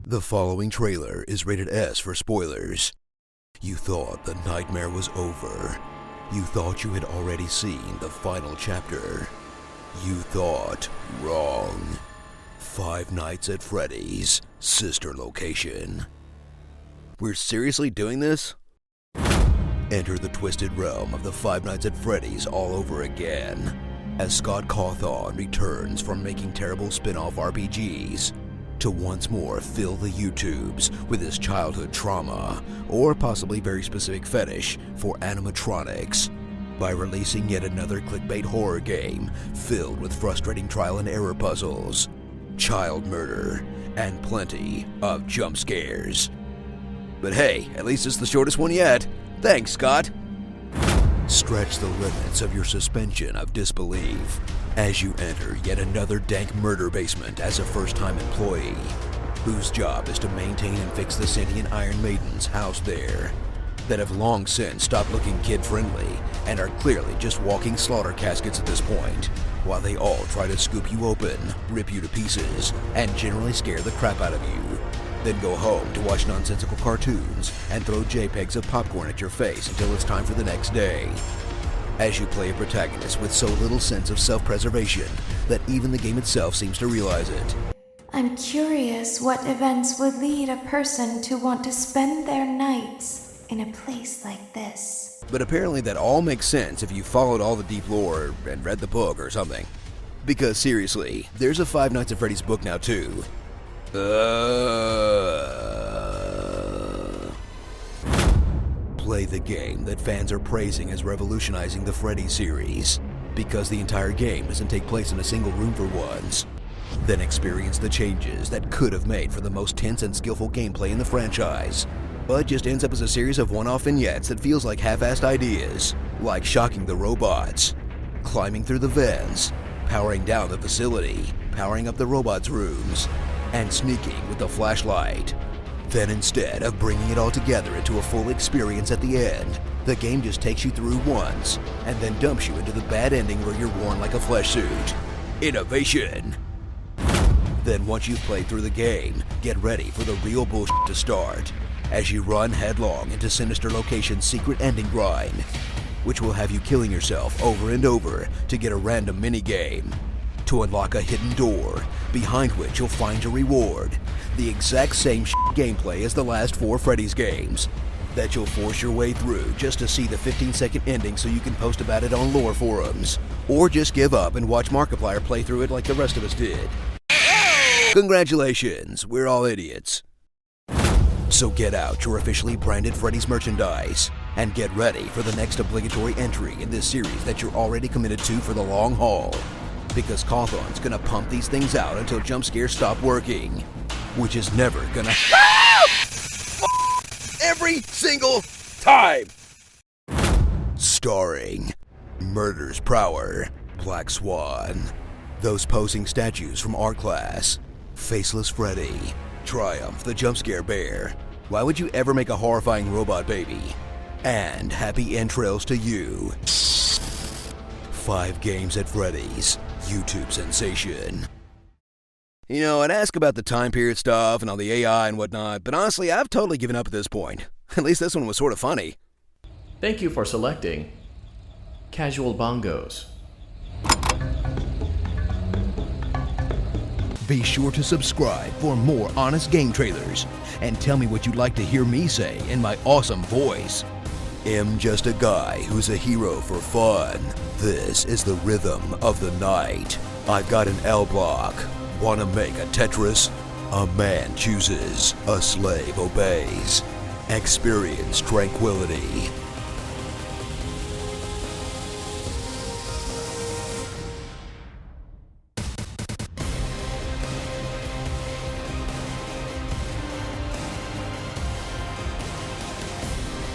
The following trailer is rated S for spoilers. You thought the nightmare was over. You thought you had already seen the final chapter. You thought wrong. Five Nights at Freddy's sister location. We're seriously doing this? Enter the twisted realm of the Five Nights at Freddy's all over again, as Scott Cawthon returns from making terrible spin-off RPGs to once more fill the YouTubes with his childhood trauma, or possibly very specific fetish for animatronics, by releasing yet another clickbait horror game filled with frustrating trial and error puzzles, child murder, and plenty of jump scares. But hey, at least it's the shortest one yet. Thanks, Scott. Stretch the limits of your suspension of disbelief as you enter yet another dank murder basement as a first-time employee, whose job is to maintain and fix the sentient Iron Maidens housed there, that have long since stopped looking kid-friendly and are clearly just walking slaughter caskets at this point, while they all try to scoop you open, rip you to pieces, and generally scare the crap out of you. Then go home to watch nonsensical cartoons and throw JPEGs of popcorn at your face until it's time for the next day, as you play a protagonist with so little sense of self-preservation that even the game itself seems to realize it. I'm curious what events would lead a person to want to spend their nights in a place like this. But apparently that all makes sense if you followed all the deep lore and read the book or something. Because seriously, there's a Five Nights at Freddy's book now too. Play the game that fans are praising as revolutionizing the Freddy series, because the entire game doesn't take place in a single room for once. Then experience the changes that could have made for the most tense and skillful gameplay in the franchise, but just ends up as a series of one-off vignettes that feels like half-assed ideas, like shocking the robots, climbing through the vents, powering down the facility, powering up the robots' rooms, and sneaking with the flashlight. Then instead of bringing it all together into a full experience at the end, the game just takes you through once, and then dumps you into the bad ending where you're worn like a flesh suit. Innovation! Then once you've played through the game, get ready for the real bullshit to start, as you run headlong into Sinister Location's secret ending grind, which will have you killing yourself over and over to get a random minigame, to unlock a hidden door, behind which you'll find your reward, the exact same gameplay as the last 4 Freddy's games, that you'll force your way through just to see the 15-second ending so you can post about it on lore forums, or just give up and watch Markiplier play through it like the rest of us did. Congratulations, we're all idiots. So get out your officially branded Freddy's merchandise, and get ready for the next obligatory entry in this series that you're already committed to for the long haul. Because Cawthon's gonna pump these things out until jump scares stop working, which is never gonna every single time. Starring Murder's Prower, Black Swan, those posing statues from art class, Faceless Freddy, Triumph the Jump Scare Bear, why would you ever make a horrifying robot baby, and happy entrails to you. 5 Games at Freddy's, YouTube sensation. You know, I'd ask about the time period stuff and all the AI and whatnot, but honestly, I've totally given up at this point. At least this one was sort of funny. Thank you for selecting Casual Bongos. Be sure to subscribe for more honest game trailers, and tell me what you'd like to hear me say in my awesome voice. I'm just a guy who's a hero for fun. This is the rhythm of the night. I've got an L block. Wanna make a Tetris? A man chooses, a slave obeys. Experience tranquility.